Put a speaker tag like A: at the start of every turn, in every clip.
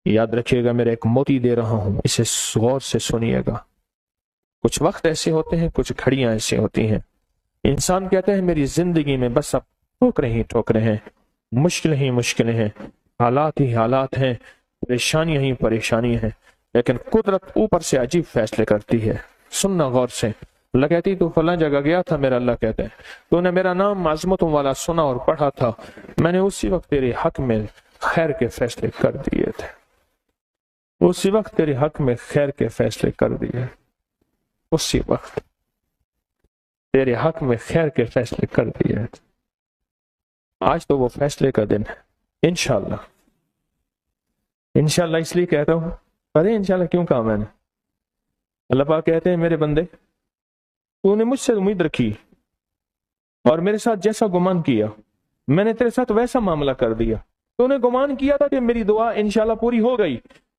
A: याद रखिएगा, मेरा एक मोती दे रहा हूं, इसे गौर से सुनिएगा। कुछ वक्त ऐसे होते हैं, कुछ घड़ियां ऐसी होती हैं, इंसान कहते हैं मेरी जिंदगी में बस अब ठोकरें ही ठोकरें हैं, मुश्किलें ही मुश्किलें हैं, हालात ही हालात हैं, परेशानियां ही परेशानी हैं, लेकिन कुदरत ऊपर से अजीब फैसले करती है। सुनना गौर से। अल्लाह कहती तू फलां जगह गया था, मेरा अल्लाह कहते हैं तूने मेरा नाम आजमतों वाला सुना और पढ़ा था, मैंने उसी वक्त तेरे हक में खैर के फैसले कर दिए थे, उसी वक्त तेरे हक में खैर के फैसले कर दिए, उसी वक्त तेरे हक में खैर के फैसले कर दिए। आज तो वो फैसले का दिन है, इंशाअल्लाह। इंशाअल्लाह इसलिए कहता हूं, अरे इंशाअल्लाह क्यों कहा मैंने? अल्लाह पाक कहते हैं मेरे बंदे, तूने मुझसे उम्मीद रखी और मेरे साथ जैसा गुमान किया, मैंने तेरे साथ वैसा मामला कर दिया। तूने गुमान किया था कि मेरी दुआ इंशाअल्लाह पूरी हो गई,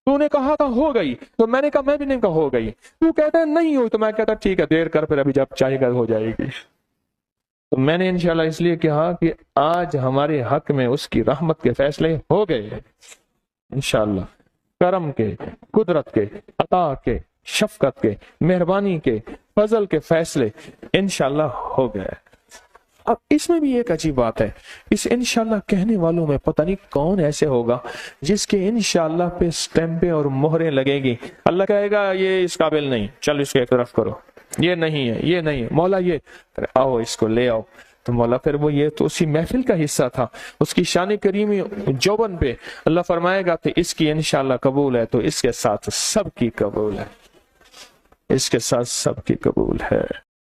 A: तूने कहा था हो गई, तो मैंने कहा मैं भी नहीं कहा हो गई। तू कहता है नहीं हुई, तो मैं कहता ठीक है देर कर, फिर अभी जब चाहेगा हो जाएगी। तो मैंने इंशाअल्लाह इसलिए कहा कि आज हमारे हक में उसकी रहमत के फैसले हो गए इंशाअल्लाह, करम के, कुदरत के, अता के, शफकत के, मेहरबानी के, फजल के फैसले इंशाअल्लाह हो गए। अब इसमें भी एक अजीब बात है, इस इंशाअल्लाह कहने वालों में पता नहीं कौन ऐसे होगा जिसके इंशाअल्लाह पे स्टैंपें और मोहरें लगेगी। अल्लाह कहेगा ये इस काबिल नहीं, चल इसको एक तरफ करो, ये नहीं है, ये नहीं है, मौला ये, आओ इसको ले आओ। तो मौला फिर वो ये तो उसी महफिल का हिस्सा था, उसकी शान करीमी जौबन पे अल्लाह फरमाएगा तो इसकी इंशाअल्लाह कबूल है, तो इसके साथ सबकी कबूल है, इसके साथ सबकी कबूल है।